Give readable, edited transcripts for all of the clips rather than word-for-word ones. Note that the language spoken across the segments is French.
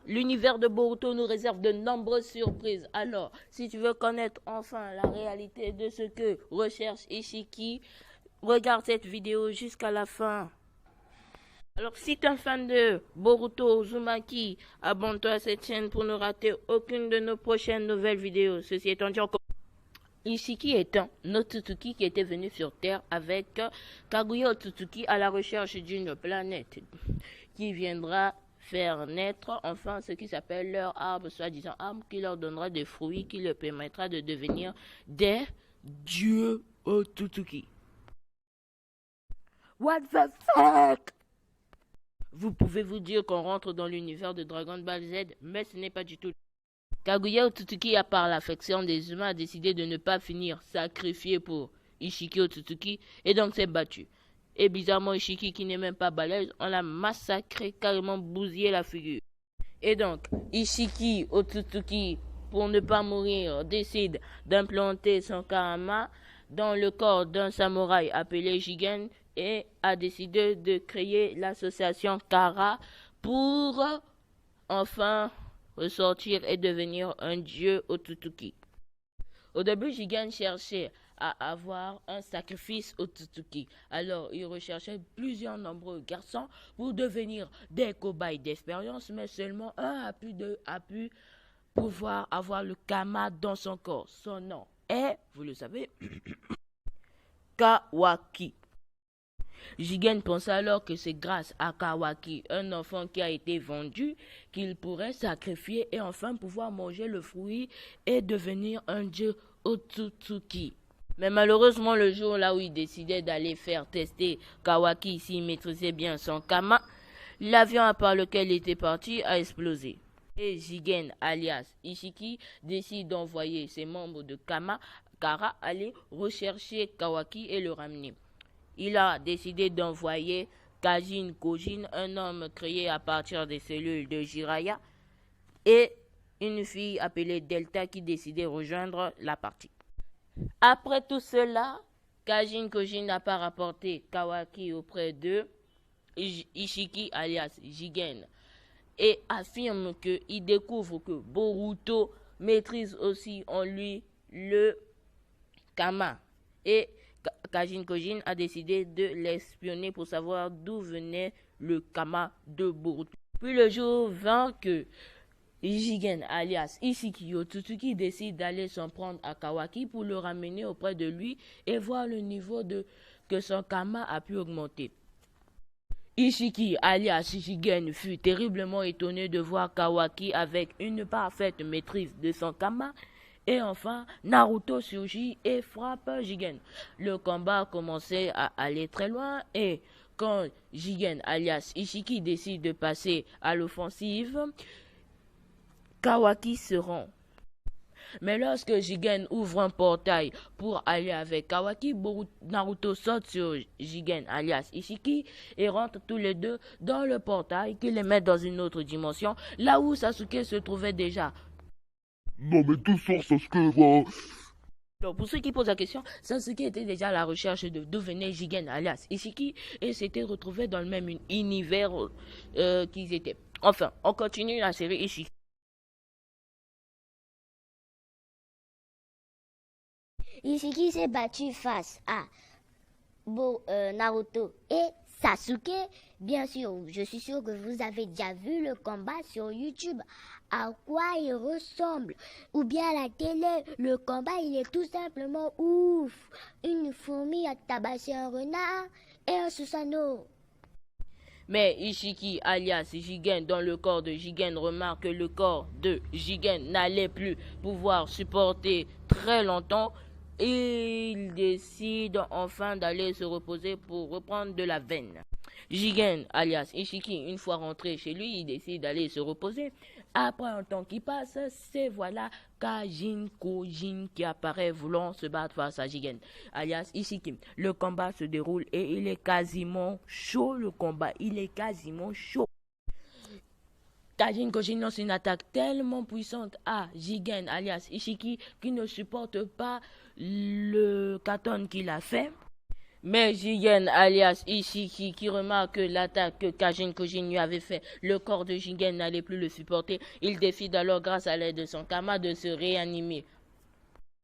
l'univers de Boruto nous réserve de nombreuses surprises. Alors, si tu veux connaître enfin la réalité de ce que recherche Ishiki, regarde cette vidéo jusqu'à la fin. Alors, si tu es un fan de Boruto Uzumaki, abonne-toi à cette chaîne pour ne rater aucune de nos prochaines nouvelles vidéos. Ceci étant dit, Ishiki est un Otsutsuki qui était venu sur Terre avec Kaguya Otsutsuki à la recherche d'une planète qui viendra faire naître enfin ce qui s'appelle leur arbre, soi-disant arbre qui leur donnera des fruits qui leur permettra de devenir des dieux Otsutsuki. What the fuck? Vous pouvez vous dire qu'on rentre dans l'univers de Dragon Ball Z, mais ce n'est pas du tout. Kaguya Otsutsuki, à part l'affection des humains, a décidé de ne pas finir sacrifié pour Ishiki Otsutsuki et donc s'est battu. Et bizarrement, Ishiki, qui n'est même pas balèze, on l'a massacré, carrément bousillé la figure. Et donc, Ishiki Otsutsuki, pour ne pas mourir, décide d'implanter son karma dans le corps d'un samouraï appelé Jigen et a décidé de créer l'association Kara pour enfin ressortir et devenir un dieu Otsutsuki. Au début, Jigen cherchait à avoir un sacrifice Otsutsuki. Alors, il recherchait plusieurs nombreux garçons pour devenir des cobayes d'expérience, mais seulement un a pu pouvoir avoir le Kama dans son corps. Son nom est, vous le savez, Kawaki. Jigen pensa alors que c'est grâce à Kawaki, un enfant qui a été vendu, qu'il pourrait sacrifier et enfin pouvoir manger le fruit et devenir un dieu Otsutsuki. Mais malheureusement, le jour là où il décidait d'aller faire tester Kawaki s'il maîtrisait bien son Kama, l'avion par lequel il était parti a explosé. Et Jigen, alias Ishiki, décide d'envoyer ses membres de Kara aller rechercher Kawaki et le ramener. Il a décidé d'envoyer Kajin Kojin, un homme créé à partir des cellules de Jiraiya, et une fille appelée Delta qui décidait rejoindre la partie. Après tout cela, Kajin Kojin n'a pas rapporté Kawaki auprès de Ishiki alias Jigen et affirme qu'il découvre que Boruto maîtrise aussi en lui le Kama et Kajin Kojin a décidé de l'espionner pour savoir d'où venait le Kama de Boruto. Puis le jour vint que Jigen alias Ishiki Otsutsuki décide d'aller s'en prendre à Kawaki pour le ramener auprès de lui et voir le niveau que son Kama a pu augmenter. Ishiki alias Jigen fut terriblement étonné de voir Kawaki avec une parfaite maîtrise de son Kama. Et enfin, Naruto surgit et frappe Jigen. Le combat commençait à aller très loin et quand Jigen alias Ishiki décide de passer à l'offensive, Kawaki se rend. Mais lorsque Jigen ouvre un portail pour aller avec Kawaki, Naruto saute sur Jigen alias Ishiki et rentre tous les deux dans le portail qui les met dans une autre dimension, là où Sasuke se trouvait déjà. Non mais tout sort Sasuke, va. Alors, pour ceux qui posent la question, Sasuke était déjà à la recherche de d'où venait Jigen alias Ishiki et s'était retrouvé dans le même univers qu'ils étaient. Enfin, on continue la série Ishiki. Ishiki s'est battu face à Naruto et Sasuke. Bien sûr, je suis sûr que vous avez déjà vu le combat sur YouTube. À quoi il ressemble? Ou bien à la télé, le combat il est tout simplement ouf. Une fourmi a tabassé un renard et un Susanoo. Mais Ishiki alias Jigen dans le corps de Jigen remarque que le corps de Jigen n'allait plus pouvoir supporter très longtemps. Il décide enfin d'aller se reposer pour reprendre de la veine. Jigen alias Ishiki, une fois rentré chez lui, il décide d'aller se reposer. Après un temps qui passe, c'est voilà Kajin Kojin qui apparaît voulant se battre face à Jigen alias Ishiki. Le combat se déroule et il est quasiment chaud, le combat, il est quasiment chaud. Kajin Kojin lance une attaque tellement puissante à Jigen alias Ishiki qui ne supporte pas le katon qu'il a fait. Mais Jigen alias Ishiki qui remarque l'attaque que Kajin Kojin lui avait fait, le corps de Jigen n'allait plus le supporter, il décide alors grâce à l'aide de son Kama de se réanimer.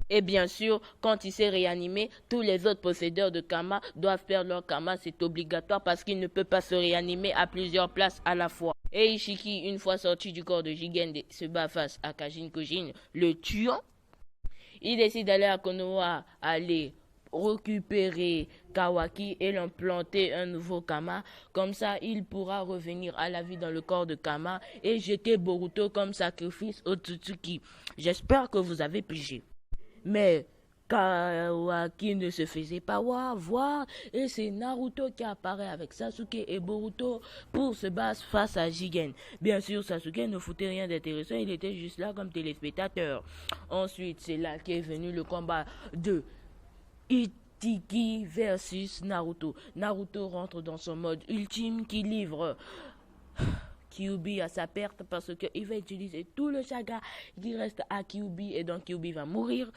Et bien sûr, quand il s'est réanimé, tous les autres possédeurs de Kama doivent perdre leur Kama, c'est obligatoire parce qu'il ne peut pas se réanimer à plusieurs places à la fois. Et Ishiki, une fois sorti du corps de Jigen, se bat face à Kajin Kojin, le tuant. Il décide d'aller à Konoha, aller récupérer Kawaki et l'implanter un nouveau Kama. Comme ça, il pourra revenir à la vie dans le corps de Kama et jeter Boruto comme sacrifice au Tsutsuki. J'espère que vous avez pigé. Mais Kawaki ne se faisait pas voir et c'est Naruto qui apparaît avec Sasuke et Boruto pour se battre face à Jigen. Bien sûr, Sasuke ne foutait rien d'intéressant, il était juste là comme téléspectateur. Ensuite, c'est là qu'est venu le combat de Itiki versus Naruto. Naruto rentre dans son mode ultime qui livre Kyuubi à sa perte parce qu'il va utiliser tout le chakra qui reste à Kyuubi et donc Kyuubi va mourir.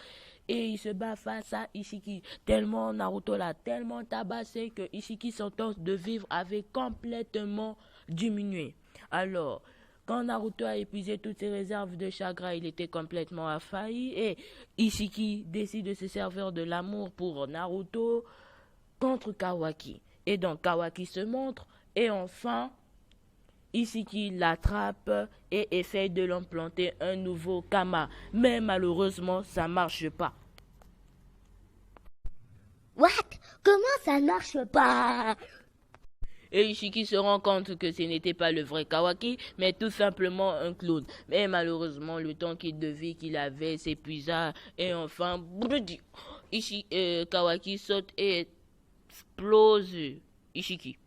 Et il se bat face à Ishiki. Tellement Naruto l'a tellement tabassé que Ishiki, son temps de vivre avait complètement diminué. Alors, quand Naruto a épuisé toutes ses réserves de chakra, il était complètement affailli et Ishiki décide de se servir de l'amour pour Naruto contre Kawaki. Et donc Kawaki se montre et enfin Ishiki l'attrape et essaye de l'implanter un nouveau Kama. Mais malheureusement, ça marche pas. What? Comment ça marche pas? Et Ishiki se rend compte que ce n'était pas le vrai Kawaki, mais tout simplement un clone. Mais malheureusement, le temps de vie qu'il avait s'épuisa et enfin, Kawaki saute et explose Ishiki.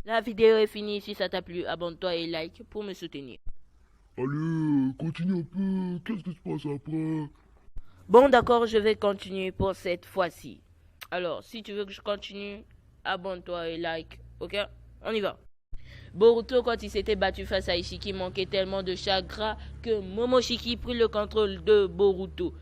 La vidéo est finie. Si ça t'a plu, abonne-toi et like pour me soutenir. Allez, continue un peu. Qu'est-ce qui se passe après? Bon, d'accord, je vais continuer pour cette fois-ci. Alors, si tu veux que je continue, abonne-toi et like. Ok? On y va. Boruto, quand il s'était battu face à Ishiki, manquait tellement de chakra que Momoshiki prit le contrôle de Boruto.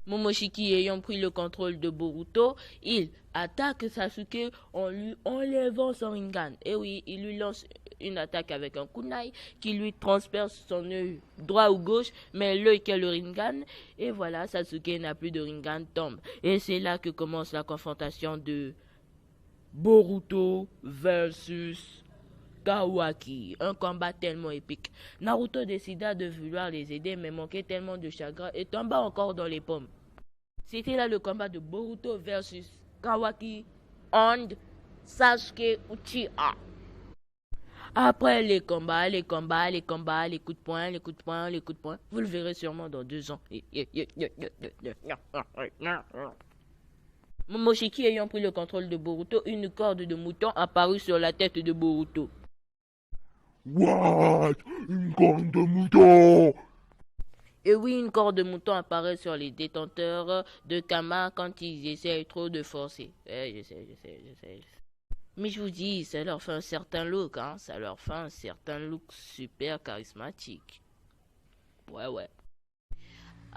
Momoshiki ayant pris le contrôle de Boruto, il attaque Sasuke en lui enlevant son Rinnegan. Et oui, il lui lance une attaque avec un kunai qui lui transperce son œil droit ou gauche, mais l'œil qui est le Rinnegan. Et voilà, Sasuke n'a plus de Rinnegan, tombe. Et c'est là que commence la confrontation de Boruto versus Kawaki, un combat tellement épique. Naruto décida de vouloir les aider mais manquait tellement de chagrin et tomba encore dans les pommes. C'était là le combat de Boruto versus Kawaki and Sasuke Uchiha. Après les combats, les coups de poing, les coups de poing, vous le verrez sûrement dans 2 ans. Momoshiki ayant pris le contrôle de Boruto, une corde de mouton apparut sur la tête de Boruto. What? Une corne de mouton? Et oui, une corde de mouton apparaît sur les détenteurs de Kama quand ils essayent trop de forcer. Je sais. Mais je vous dis, ça leur fait un certain look, hein. Ça leur fait un certain look super charismatique. Ouais.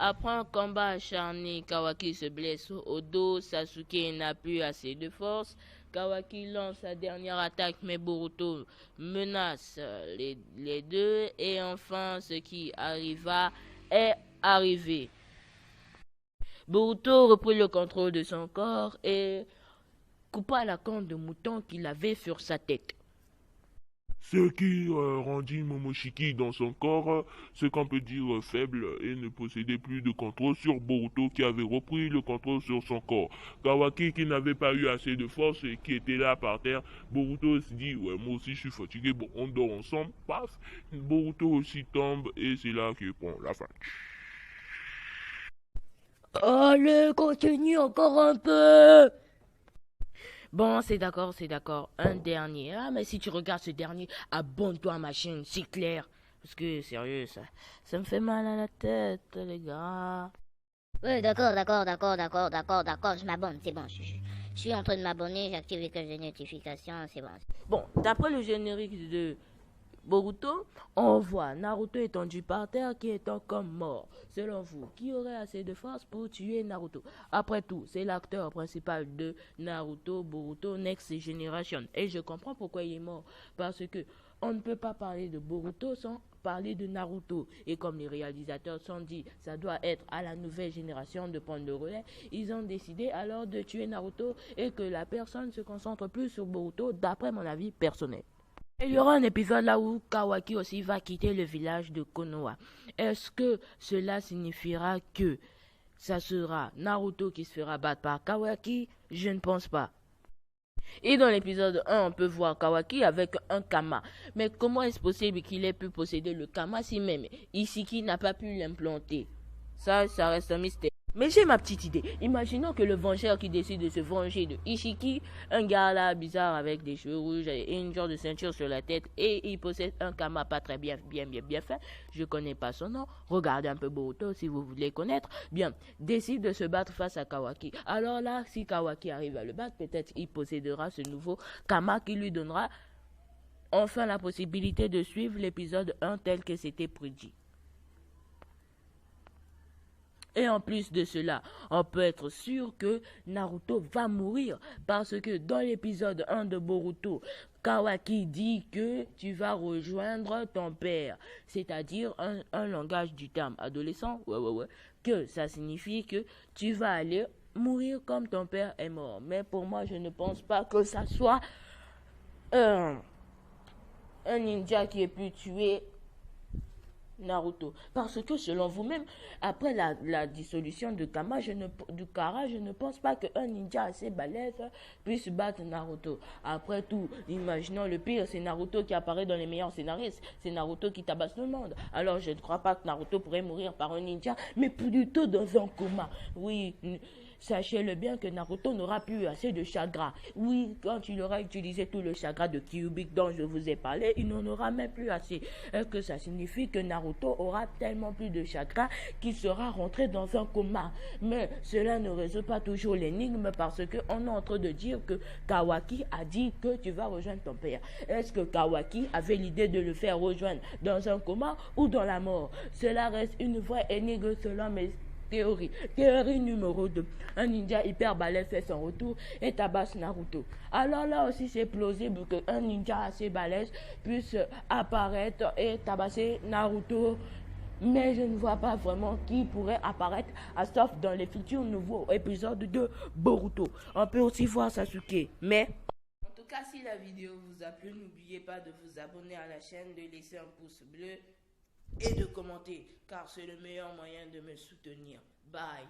Après un combat acharné, Kawaki se blesse au dos, Sasuke n'a plus assez de force. Kawaki lance sa dernière attaque, mais Boruto menace les deux. Et enfin, ce qui arriva est arrivé. Boruto reprit le contrôle de son corps et coupa la corne de mouton qu'il avait sur sa tête. Ce qui rendit Momoshiki dans son corps, ce qu'on peut dire faible et ne possédait plus de contrôle sur Boruto qui avait repris le contrôle sur son corps. Kawaki qui n'avait pas eu assez de force et qui était là par terre, Boruto se dit ouais moi aussi je suis fatigué, bon on dort ensemble, paf, Boruto aussi tombe et c'est là qu'il prend la fin. Allez, continue encore un peu. Bon, c'est d'accord. Un dernier. Ah, mais si tu regardes ce dernier, abonne-toi à ma chaîne, c'est clair. Parce que, sérieux, ça me fait mal à la tête, les gars. Oui, d'accord, je m'abonne, c'est bon. Je suis en train de m'abonner, j'active les cloches de notification, c'est bon. Bon, d'après le générique de Boruto, on voit Naruto étendu par terre qui est comme mort. Selon vous, qui aurait assez de force pour tuer Naruto? Après tout, c'est l'acteur principal de Naruto, Boruto Next Generation. Et je comprends pourquoi il est mort. Parce que on ne peut pas parler de Boruto sans parler de Naruto. Et comme les réalisateurs sont dit, ça doit être à la nouvelle génération de prendre le relais, ils ont décidé alors de tuer Naruto et que la personne se concentre plus sur Boruto, d'après mon avis personnel. Il y aura un épisode là où Kawaki aussi va quitter le village de Konoha. Est-ce que cela signifiera que ça sera Naruto qui se fera battre par Kawaki? Je ne pense pas. Et dans l'épisode 1, on peut voir Kawaki avec un Kama. Mais comment est-ce possible qu'il ait pu posséder le Kama si même Ishiki n'a pas pu l'implanter? Ça reste un mystère. Mais j'ai ma petite idée. Imaginons que le vengeur qui décide de se venger de Ishiki, un gars là bizarre avec des cheveux rouges et une genre de ceinture sur la tête, et il possède un Kama pas très bien fait. Je connais pas son nom. Regardez un peu Boruto si vous voulez connaître. Bien, décide de se battre face à Kawaki. Alors là, si Kawaki arrive à le battre, peut-être il possédera ce nouveau Kama qui lui donnera enfin la possibilité de suivre l'épisode 1 tel que c'était prédit. Et en plus de cela, on peut être sûr que Naruto va mourir parce que dans l'épisode 1 de Boruto, Kawaki dit que tu vas rejoindre ton père, c'est-à-dire un langage du terme adolescent, que ça signifie que tu vas aller mourir comme ton père est mort. Mais pour moi, je ne pense pas que ça soit un ninja qui ait pu tuer Naruto. Parce que selon vous-même, après la dissolution de Kara, je ne pense pas qu'un ninja assez balèze puisse battre Naruto. Après tout, imaginons le pire, c'est Naruto qui apparaît dans les meilleurs scénaristes. C'est Naruto qui tabasse le monde. Alors je ne crois pas que Naruto pourrait mourir par un ninja, mais plutôt dans un coma. Oui, sachez-le bien que Naruto n'aura plus assez de chakra. Oui, quand il aura utilisé tout le chakra de Kyubik dont je vous ai parlé, il n'en aura même plus assez. Est-ce que ça signifie que Naruto aura tellement plus de chakra qu'il sera rentré dans un coma? Mais cela ne résout pas toujours l'énigme parce qu'on est en train de dire que Kawaki a dit que tu vas rejoindre ton père. Est-ce que Kawaki avait l'idée de le faire rejoindre dans un coma ou dans la mort? Cela reste une vraie énigme selon mes théorie. Théorie numéro 2. Un ninja hyper balèze fait son retour et tabasse Naruto. Alors là aussi c'est plausible qu'un ninja assez balèze puisse apparaître et tabasser Naruto. Mais je ne vois pas vraiment qui pourrait apparaître, sauf dans les futurs nouveaux épisodes de Boruto. On peut aussi voir Sasuke. Mais en tout cas, si la vidéo vous a plu, n'oubliez pas de vous abonner à la chaîne, de laisser un pouce bleu et de commenter, car c'est le meilleur moyen de me soutenir. Bye.